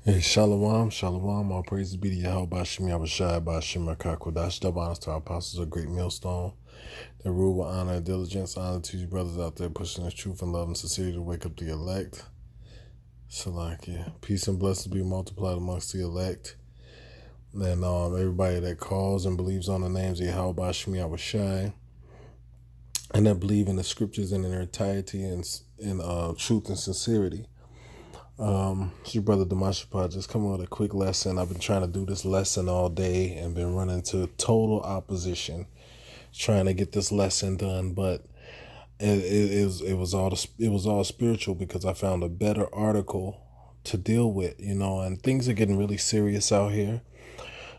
Hey, Shalom, Shalom, all praises be to Yahweh Bashim Yahushai Bashim Rakakwadash. Double honors to our apostles of Great Millstone. That rule with honor and diligence. Honor to you brothers out there pushing this truth and love and sincerity to wake up the elect. Salakia. Peace and blessings be multiplied amongst the elect. And everybody that calls and believes on the names of Yahweh Bashim Yahushai. And that believe in the scriptures in their entirety and in truth and sincerity. It's your brother Damashapa just coming with a quick lesson. I've been trying to do this lesson all day and been running into total opposition trying to get this lesson done, but it was all spiritual because I found a better article to deal with, and things are getting really serious out here.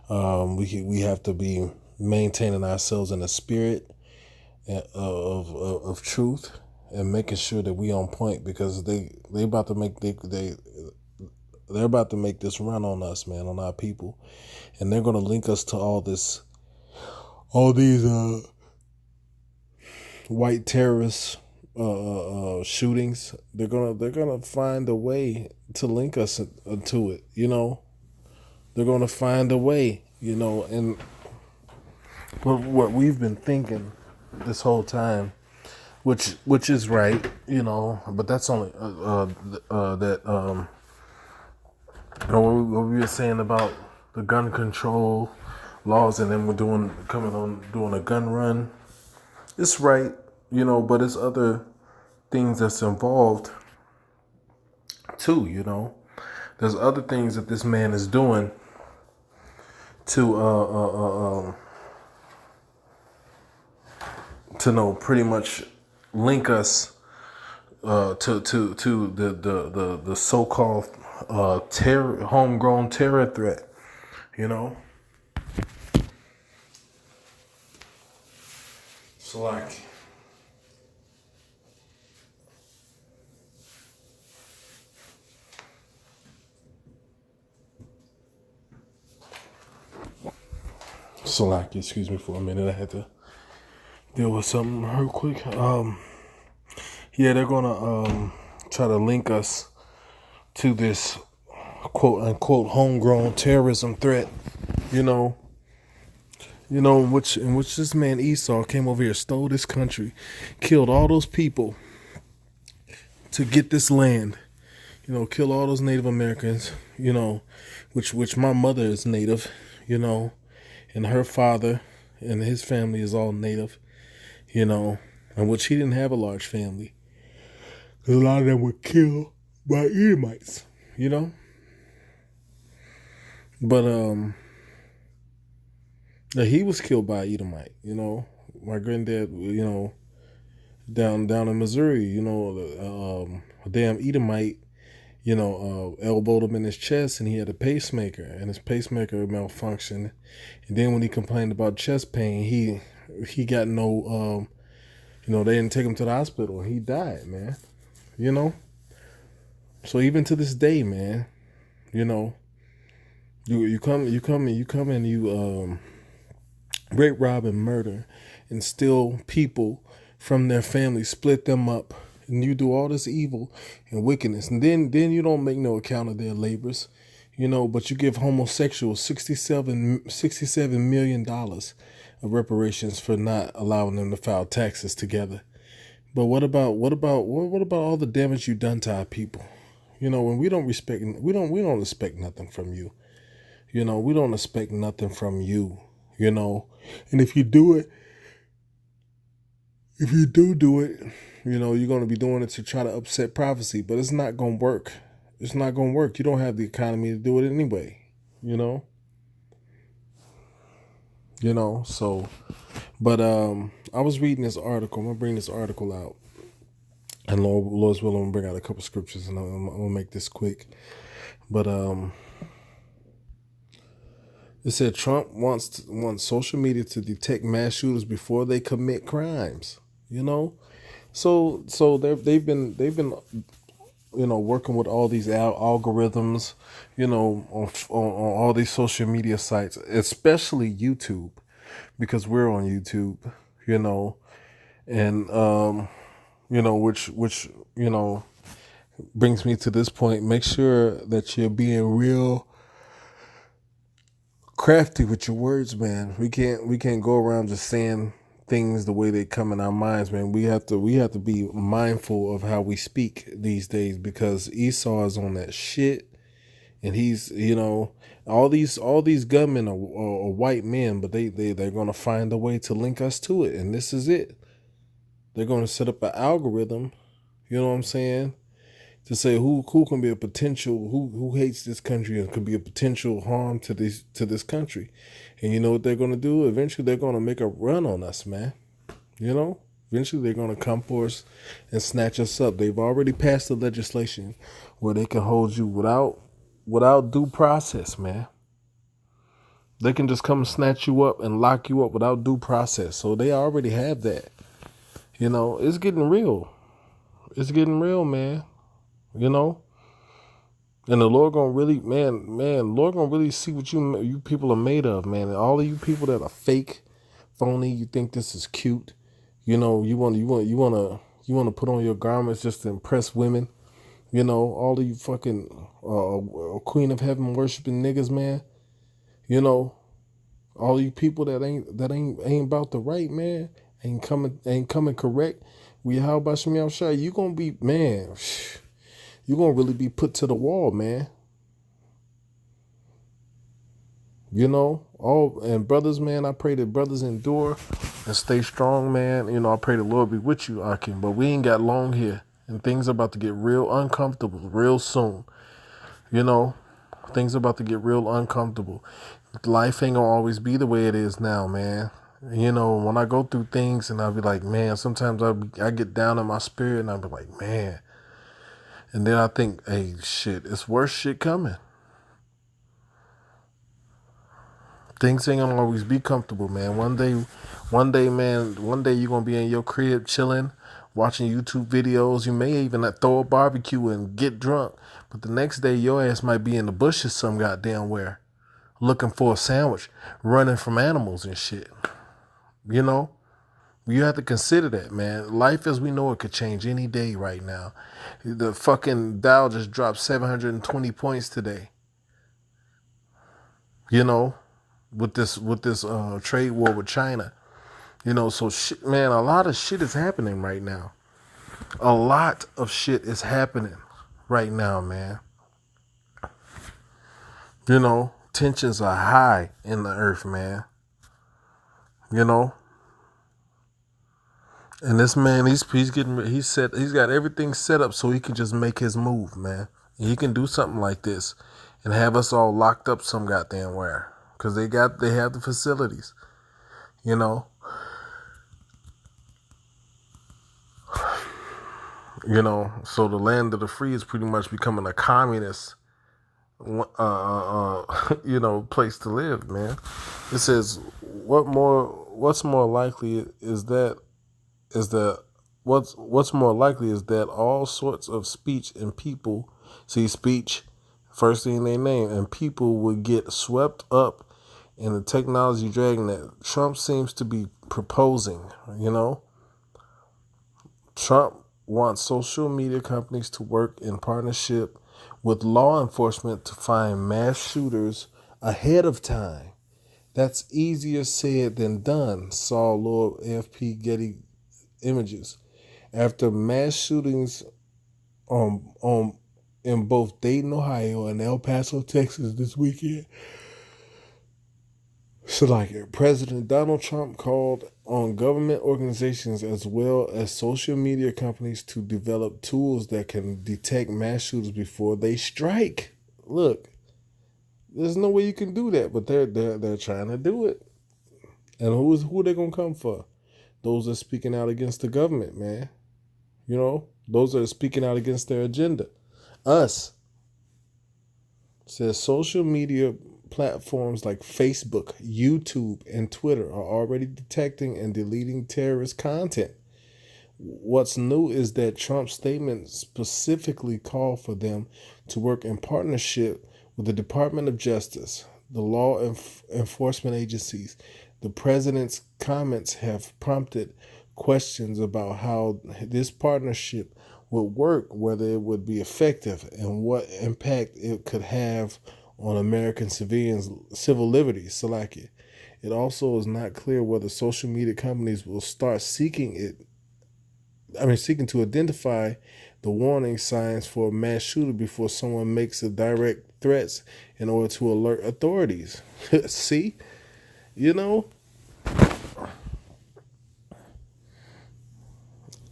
We have to be maintaining ourselves in the spirit of truth and making sure that we on point because they're about to make this run on us, man, on our people, and they're going to link us to all these white terrorist shootings. They're gonna find a way to link us to it. They're gonna find a way. And what we've been thinking this whole time, which is right. But that's only that what we were saying about the gun control laws, and then we're doing a gun run. It's right, but it's other things that's involved too. There's other things that this man is doing to know pretty much link us to the so-called homegrown terror threat. So like, excuse me for a minute. I had to deal with something real quick. Yeah, they're gonna try to link us to this quote unquote homegrown terrorism threat. In which this man Esau came over here, stole this country, killed all those people to get this land. Kill all those Native Americans. Which my mother is Native. And her father and his family is all Native. And which he didn't have a large family. Because a lot of them were killed by Edomites. But he was killed by Edomite. My granddad. Down in Missouri. A damn Edomite. Elbowed him in his chest, and he had a pacemaker, and his pacemaker malfunctioned. And then when he complained about chest pain, he got no. They didn't take him to the hospital. He died, man. So even to this day, man, you come and you rape, rob, and murder, and steal people from their family, split them up, and you do all this evil and wickedness, and then you don't make no account of their labors, but you give homosexuals $67 million of reparations for not allowing them to file taxes together. But what about all the damage you done to our people? When we don't expect nothing from you. We don't expect nothing from you. And if you do it, you're going to be doing it to try to upset prophecy, but it's not going to work. It's not going to work. You don't have the economy to do it anyway. So, but I was reading this article. I'm going to bring this article out. And Lord's willing, I'm going to bring out a couple scriptures, and I'm going to make this quick. But it said Trump wants social media to detect mass shooters before they commit crimes. So they've been working with all these algorithms, on all these social media sites, especially YouTube, because we're on YouTube, and which brings me to this point. Make sure that you're being real crafty with your words, man. We can't go around just saying things the way they come in our minds, man. We have to be mindful of how we speak these days, because Esau is on that shit, and he's, all these gunmen are white men, but they're gonna find a way to link us to it, and this is it. They're gonna set up an algorithm. You know what I'm saying? To say who can be a potential, who hates this country and could be a potential harm to this country. And you know what they're gonna do? Eventually they're gonna make a run on us, man. You know? Eventually they're gonna come for us and snatch us up. They've already passed the legislation where they can hold you without due process, man. They can just come snatch you up and lock you up without due process. So they already have that. It's getting real. It's getting real, man. You know? And the Lord gonna really, Lord gonna really see what you people are made of, man. And all of you people that are fake, phony, you think this is cute. You want to put on your garments just to impress women. All of you fucking Queen of Heaven worshiping niggas, man. All you people that ain't about the right, man. Ain't coming correct. How about Shemi Shai? You gonna be, man. You're going to really be put to the wall, man. And brothers, man, I pray that brothers endure and stay strong, man. I pray the Lord be with you, Akim. But we ain't got long here, and things are about to get real uncomfortable real soon. Things are about to get real uncomfortable. Life ain't going to always be the way it is now, man. When I go through things and I'll be like, man, sometimes I get down in my spirit and I'll be like, man. And then I think, hey, shit, it's worse shit coming. Things ain't gonna always be comfortable, man. One day you're gonna be in your crib chilling, watching YouTube videos. You may even throw a barbecue and get drunk. But the next day, your ass might be in the bushes some goddamn where, looking for a sandwich, running from animals and shit. You have to consider that, man. Life as we know it could change any day right now. The fucking Dow just dropped 720 points today. With this trade war with China. So shit, man, a lot of shit is happening right now. A lot of shit is happening right now, man. Tensions are high in the earth, man. And this man, he's got everything set up so he can just make his move, man. And he can do something like this and have us all locked up some goddamn where, because they have the facilities, So the land of the free is pretty much becoming a communist, place to live, man. It says, what's more likely is that all sorts of speech and people see speech first thing they name, and people would get swept up in the technology dragon that Trump seems to be proposing. Trump wants social media companies to work in partnership with law enforcement to find mass shooters ahead of time. That's easier said than done, saw Lord AFP Getty Images. After mass shootings in both Dayton, Ohio and El Paso, Texas this weekend, President Donald Trump called on government organizations as well as social media companies to develop tools that can detect mass shooters before they strike. Look, there's no way you can do that, but they're trying to do it. And who are they gonna come for? Those that are speaking out against the government, man. Those that are speaking out against their agenda. Us. Says social media platforms like Facebook, YouTube, and Twitter are already detecting and deleting terrorist content. What's new is that Trump's statement specifically called for them to work in partnership with the Department of Justice, the law enforcement agencies. The president's comments have prompted questions about how this partnership would work, whether it would be effective, and what impact it could have on American civilians' civil liberties. Salaki. It also is not clear whether social media companies will start seeking to identify the warning signs for a mass shooter before someone makes the direct threats in order to alert authorities. See? You know?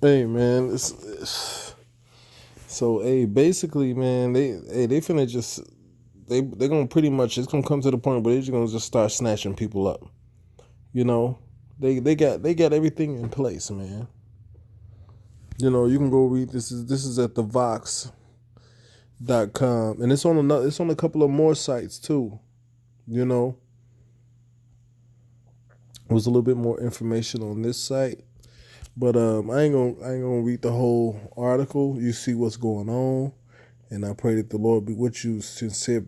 Hey man, basically man, they finna just they're gonna pretty much, it's gonna come to the point where they're just gonna just start snatching people up. You know? They got everything in place, man. You know, you can go read this is at the Vox.com, and it's on a couple of more sites too. You know. There's a little bit more information on this site. But I ain't gonna read the whole article. You see what's going on, and I pray that the Lord be with you, sincere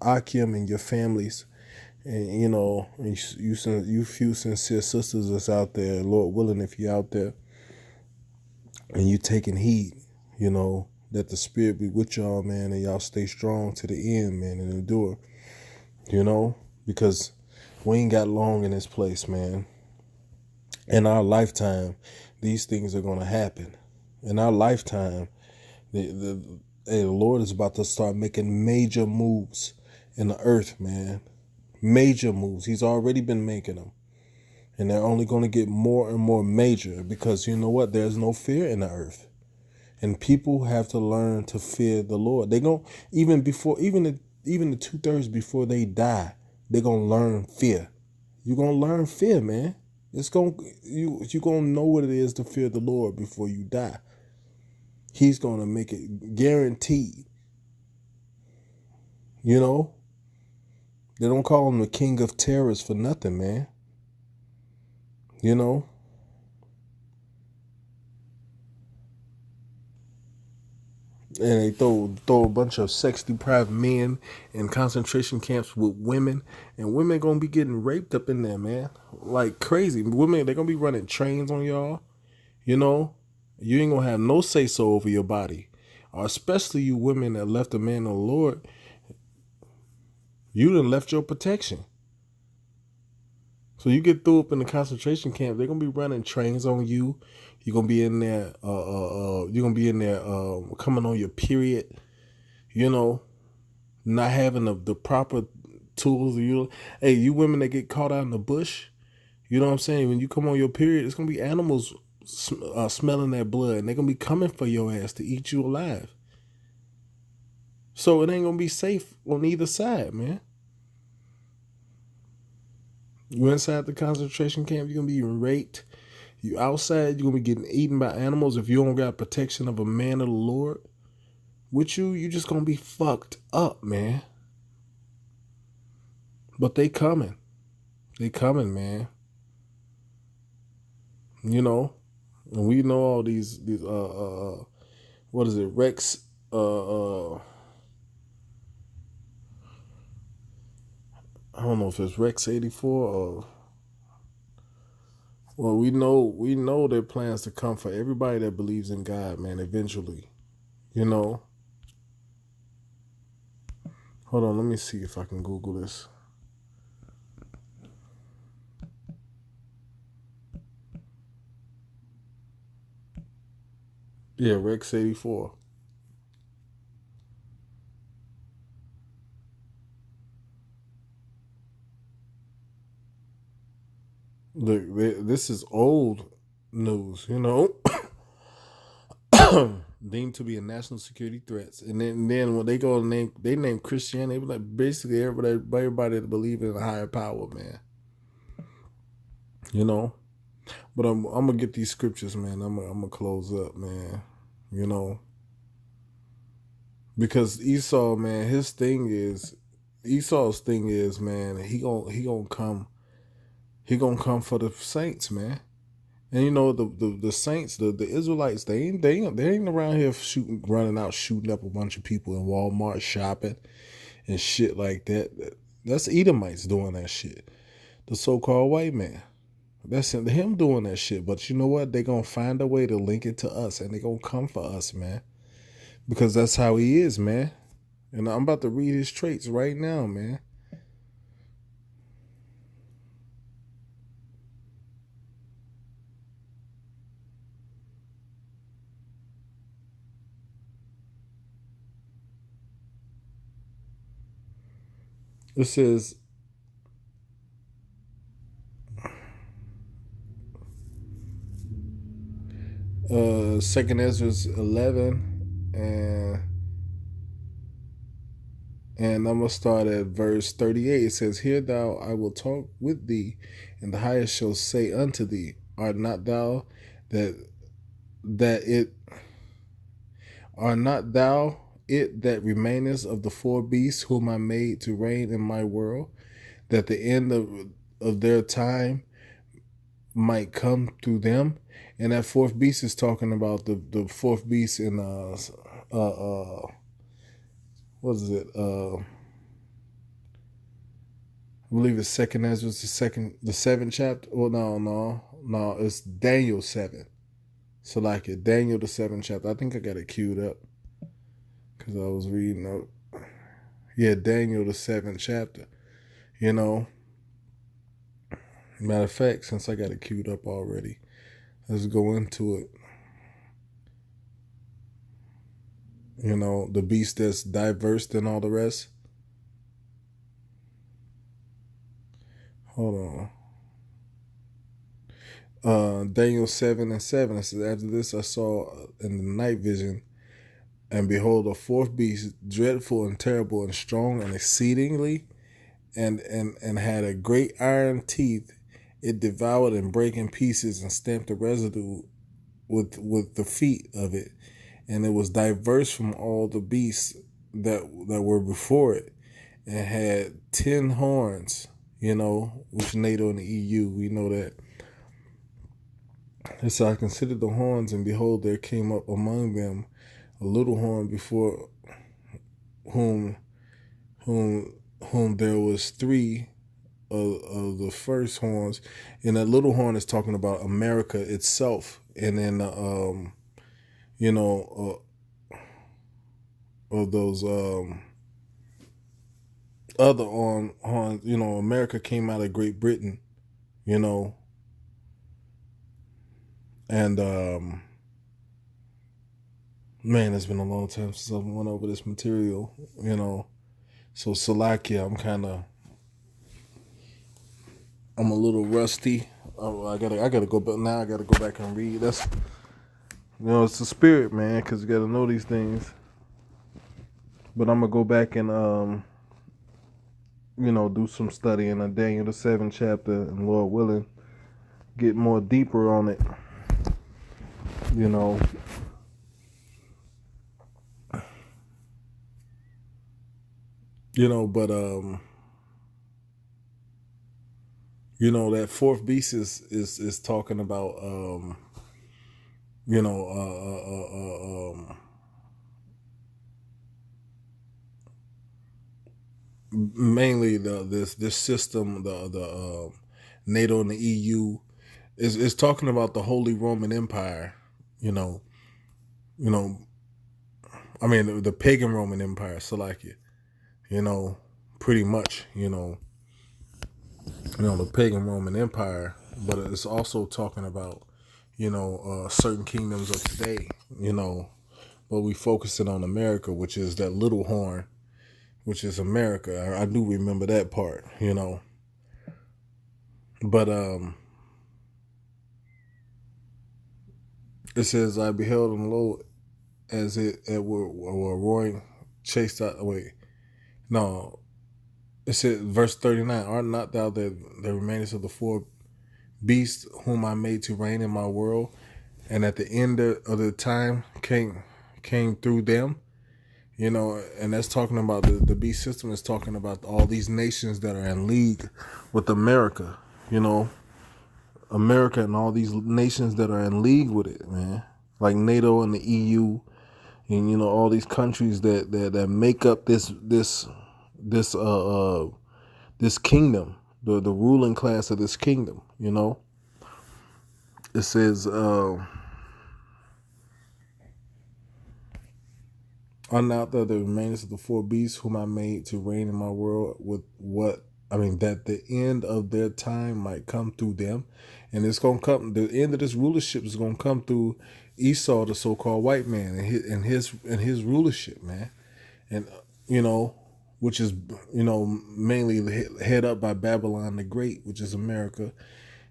Akim, and your families, and you few sincere sisters that's out there. Lord willing, if you're out there and you taking heed, that the Spirit be with y'all, man, and y'all stay strong to the end, man, and endure. Because we ain't got long in this place, man. In our lifetime, these things are going to happen. In our lifetime, the Lord is about to start making major moves in the earth, man. Major moves. He's already been making them. And they're only going to get more and more major because you know what? There's no fear in the earth. And people have to learn to fear the Lord. They're going even the 2/3 before they die, they're going to learn fear. You're going to learn fear, man. You're gonna know what it is to fear the Lord before you die. He's gonna make it guaranteed. They don't call him the king of terrors for nothing, man. And they throw a bunch of sex deprived men in concentration camps with women, and women gonna be getting raped up in there, man, like crazy. Women, they're gonna be running trains on y'all. You ain't gonna have no say so over your body, or especially you women that left a man on the Lord. You done left your protection. So you get through up in the concentration camp, they're gonna be running trains on you. You're gonna be in there. You're gonna be in there coming on your period. Not having the proper tools. You women that get caught out in the bush. You know what I'm saying? When you come on your period, it's gonna be animals smelling that blood, and they're gonna be coming for your ass to eat you alive. So it ain't gonna be safe on either side, man. You inside the concentration camp, you're gonna be raped. You outside, you're gonna be getting eaten by animals if you don't got protection of a man of the Lord. With you just gonna be fucked up, man. But they coming. They coming, man. And we know all these what is it, Rex I don't know if it's Rex 84 or we know their plans to come for everybody that believes in God, man, eventually. Hold on, let me see if I can Google this. Yeah, Rex 84. Look, this is old news, deemed to be a national security threats. And then when they go name Christianity, they like basically everybody that believe in a higher power, man. But I'm gonna get these scriptures, man. I'm gonna close up, man. Because Esau, man, Esau's thing is, man, he gonna come. He gonna come for the saints, man. And the saints, the Israelites, they ain't around here running out shooting up a bunch of people in Walmart shopping and shit like that. That's Edomites doing that shit. The so-called white man. That's him doing that shit. But you know what? They're going to find a way to link it to us, and they're going to come for us, man. Because that's how he is, man. And I'm about to read his traits right now, man. It says, Second Ezra 11, and I'm gonna start at verse 38. It says, "Hear thou, I will talk with thee, and the highest shall say unto thee, Art not thou that that it are not thou it that remainest of the four beasts whom I made to reign in my world, that the end of their time might come through them?" And that fourth beast is talking about the fourth beast in what is it? I believe it's Second Ezra, the seventh chapter. Well, no, it's Daniel 7. So like it, Daniel the seventh chapter. I think I got it queued up because I was reading yeah, Daniel the seventh chapter. You know, matter of fact, since I got it queued up already, let's go into it. You know, the beast that's diverse than all the rest. Hold on. Daniel 7:7. It says, "After this I saw in the night vision, and behold, a fourth beast, dreadful and terrible and strong and exceedingly, and had a great iron teeth. It devoured and brake in pieces and stamped the residue with the feet of it. And it was diverse from all the beasts that were before it, and had 10 horns." You know, which NATO and the EU, we know that. And so I considered the horns, and behold, there came up among them a little horn before whom there was three of the first horns, and that little horn is talking about America itself, and then you know of those other horns. You know, America came out of Great Britain. You know, and man, it's been a long time since I went over this material. You know, so Salakia, I'm a little rusty. I gotta go back now. I gotta go back and read. That's, you know, it's the spirit, man, because you gotta know these things. But I'm gonna go back and you know, do some studying on Daniel the seventh chapter, and Lord willing, get more deeper on it. You know, but you know, that fourth beast is talking about you know mainly this system, the NATO and the EU is talking about the Holy Roman Empire. You know, you know, I mean the pagan Roman Empire, Salakia. You know, pretty much. The pagan Roman Empire, but it's also talking about, certain kingdoms of today, but we focusing on America, which is that little horn, which is America. I do remember that part, but it says, "I beheld and lo, as it were roaring, chased out." Wait, no, it said verse 39. "Art not thou the remainest of the four beasts whom I made to reign in my world, and at the end of the time came through them?" And that's talking about the beast system is talking about all these nations that are in league with America. America and all these nations that are in league with it, man, like NATO and the EU, and all these countries that make up this kingdom, the ruling class of this kingdom. It says, "Are not the remains of the four beasts whom I made to reign in my world with what that the end of their time might come through them, and it's gonna come. The end of this rulership is gonna come through Esau, the so-called white man, and his rulership, man, and which is mainly head up by Babylon the Great, which is America.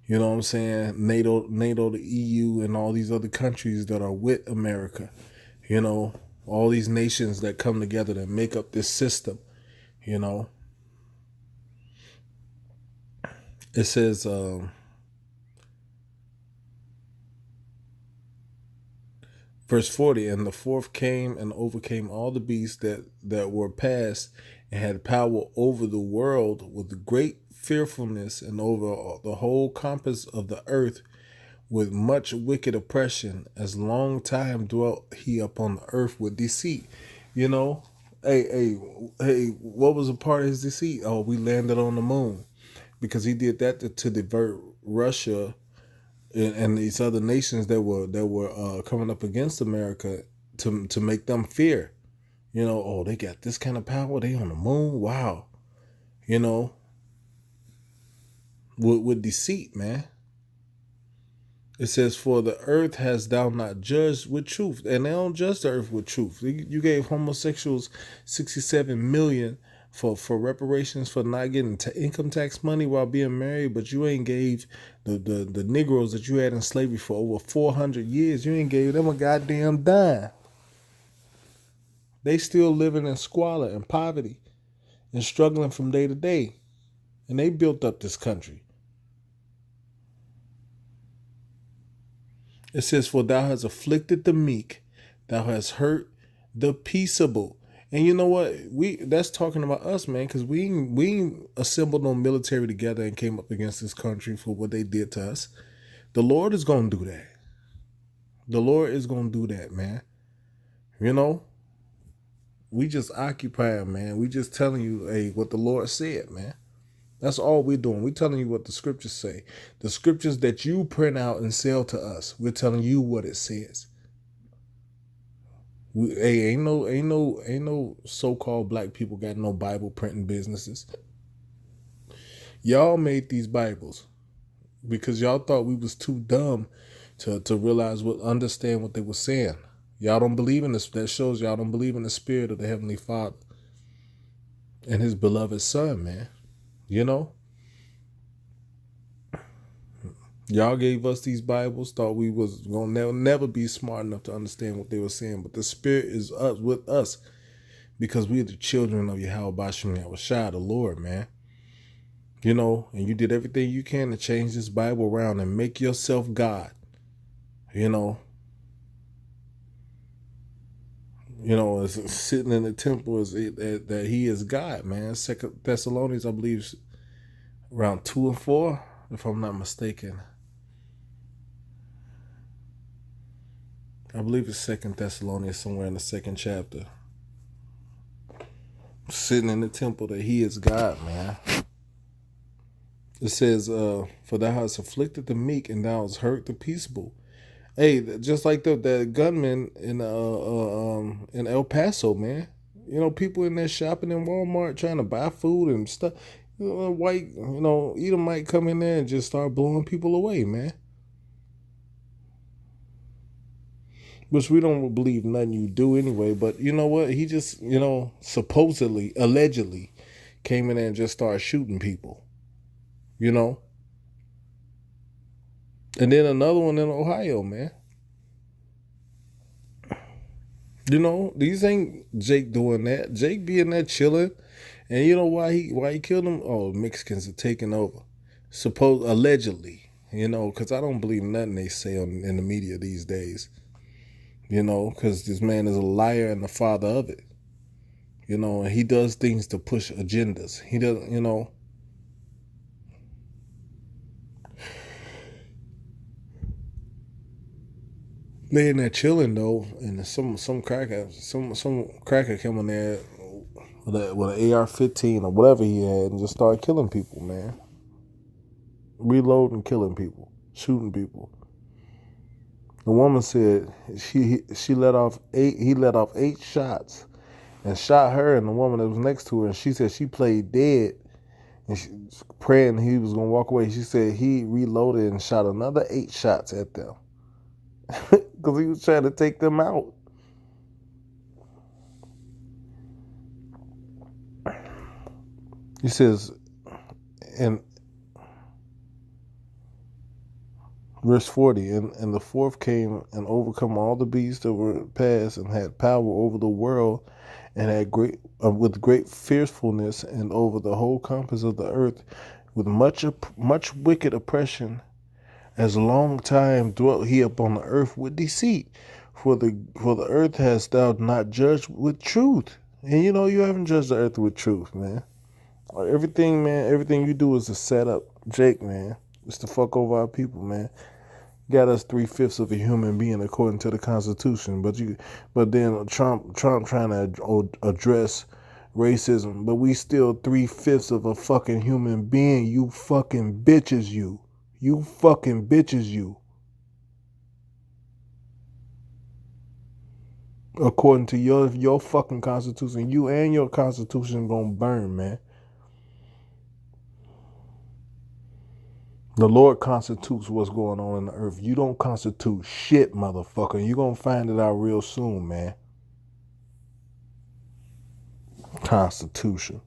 You know what I'm saying? NATO, the EU, and all these other countries that are with America. You know, all these nations that come together to make up this system. You know, it says, verse 40, and the fourth came and overcame all the beasts that were past and had power over the world with great fearfulness and over the whole compass of the earth with much wicked oppression, as long time dwelt he upon the earth with deceit. You know, hey, what was a part of his deceit? Oh, we landed on the moon, because he did that to divert Russia and these other nations that were coming up against America to make them fear. You know, oh, they got this kind of power. They on the moon. Wow. You know, with deceit, man. It says, "For the earth has thou not judged with truth," and they don't judge the earth with truth. You gave homosexuals 67 million for reparations for not getting income tax money while being married, but you ain't gave the Negroes that you had in slavery for over 400 years. You ain't gave them a goddamn dime. They still living in squalor and poverty and struggling from day to day, and they built up this country. It says, "For thou hast afflicted the meek, thou hast hurt the peaceable." And you know what? That's talking about us, man, because we assembled no military together and came up against this country for what they did to us. The Lord is gonna do that. The Lord is gonna do that, man. You know, we just occupy, man. We just telling you, hey, what the Lord said, man. That's all we're doing. We're telling you what the scriptures say. The scriptures that you print out and sell to us, we're telling you what it says. Ain't no so-called black people got no Bible printing businesses. Y'all made these Bibles because y'all thought we was too dumb to realize understand what they were saying. Y'all don't believe in this. That shows y'all don't believe in the spirit of the Heavenly Father and his beloved Son, man. You know? Y'all gave us these Bibles, thought we was gonna never be smart enough to understand what they were saying, but the Spirit is with us because we are the children of Yahweh Bashim Yahushua, the Lord, man. You know, and you did everything you can to change this Bible around and make yourself God. You know, it's sitting in the temple that he is God, man. 2 Thessalonians, I believe, around 2 and 4, if I'm not mistaken. I believe it's 2 Thessalonians, somewhere in the 2nd chapter. Sitting in the temple that he is God, man. It says, "For thou hast afflicted the meek, and thou hast hurt the peaceable." Hey, just like the gunman in El Paso, man. You know, people in there shopping in Walmart trying to buy food and stuff. White, Edomite come in there and just start blowing people away, man. Which we don't believe nothing you do anyway. But you know what? He just, supposedly, allegedly, came in there and just started shooting people. You know? And then another one in Ohio, man. You know, these ain't Jake doing that. Jake being there chilling. And you know why he killed him? Oh, Mexicans are taking over. Allegedly. Because I don't believe nothing they say in the media these days. Because this man is a liar and the father of it. And he does things to push agendas. He does, They in there chilling though, and some cracker came in there with an AR-15 or whatever he had and just started killing people, man. Reloading, killing people, shooting people. The woman said she let off eight. He let off 8 shots and shot her and the woman that was next to her. And she said she played dead and she praying he was gonna walk away. She said he reloaded and shot another 8 shots at them because he was trying to take them out. He says in verse 40, and the fourth came and overcome all the beasts that were past and had power over the world and had great with great fearfulness and over the whole compass of the earth with much wicked oppression. As long time dwelt he upon the earth with deceit, for the earth hast thou not judged with truth. And you haven't judged the earth with truth, man. Everything, man, everything you do is a setup, Jake, man. It's to fuck over our people, man. Got us 3/5 of a human being according to the Constitution, but then Trump trying to address racism, but we still 3/5 of a fucking human being. You fucking bitches, you fucking bitches, you. According to your fucking Constitution, you and your Constitution gonna burn, man. The Lord constitutes what's going on in the earth. You don't constitute shit, motherfucker. You gonna find it out real soon, man. Constitution.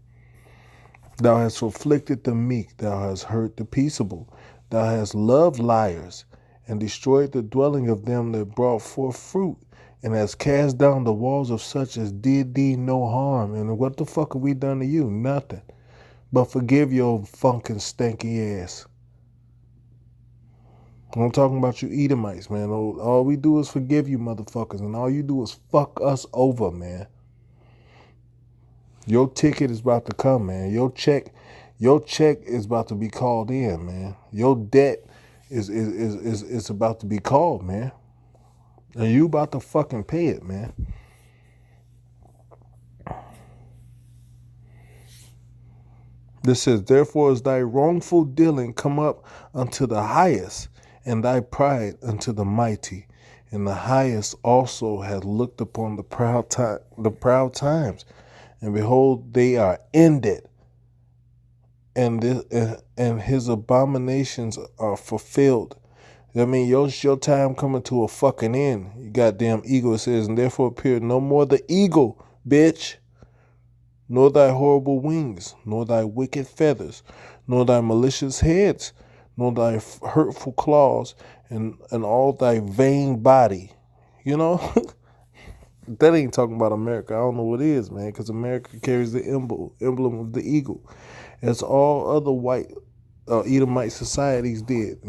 Thou hast afflicted the meek. Thou hast hurt the peaceable. Thou hast loved liars and destroyed the dwelling of them that brought forth fruit, and hast cast down the walls of such as did thee no harm. And what the fuck have we done to you? Nothing. But forgive your fucking stanky ass. I'm talking about you Edomites, man. All we do is forgive you motherfuckers, and all you do is fuck us over, man. Your ticket is about to come, man. Your check is about to be called in, man. Your debt is about to be called, man. And you about to fucking pay it, man. This says, therefore is thy wrongful dealing come up unto the highest, and thy pride unto the mighty. And the highest also hath looked upon the proud times, and behold, they are ended, and his abominations are fulfilled. I mean, your time coming to a fucking end. You goddamn eagle, it says, and therefore appeared no more the eagle, bitch, nor thy horrible wings, nor thy wicked feathers, nor thy malicious heads, nor thy hurtful claws, and all thy vain body. That ain't talking about America. I don't know what it is, man, because America carries the emblem of the eagle, as all other white Edomite societies did,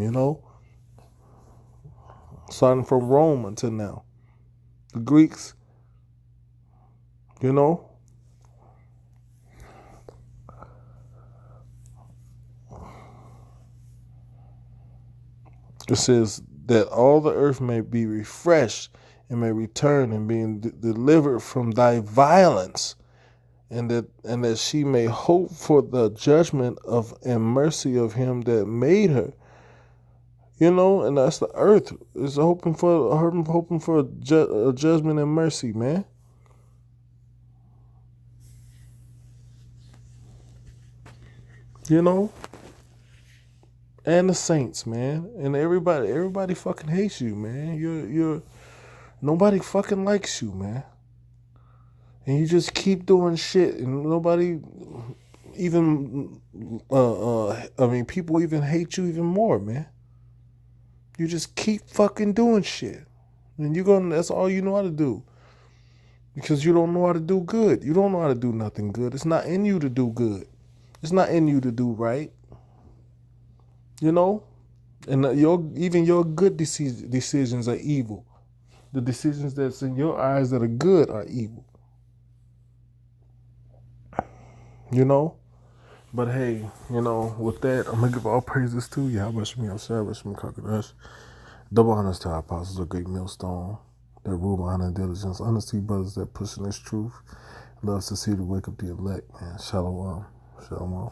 starting from Rome until now. The Greeks, It says that all the earth may be refreshed and may return and being delivered from thy violence, and that she may hope for the judgment of and mercy of him that made her. And that's the earth. It's hoping for a judgment and mercy, man. And the saints, man, and everybody fucking hates you, man. You're nobody fucking likes you, man. And you just keep doing shit, and nobody even, people even hate you even more, man. You just keep fucking doing shit, and that's all you know how to do. Because you don't know how to do good. You don't know how to do nothing good. It's not in you to do good. It's not in you to do right. And your good decisions are evil. The decisions that's in your eyes that are good are evil. But hey, with that, I'm gonna give all praises to you. How much me outside, much me Kakadash. Double honors to our apostles, a great millstone that rule by honor and diligence. Honesty, brothers that pushing this truth. Loves to see to wake up the elect, man. Shalom. Shalom.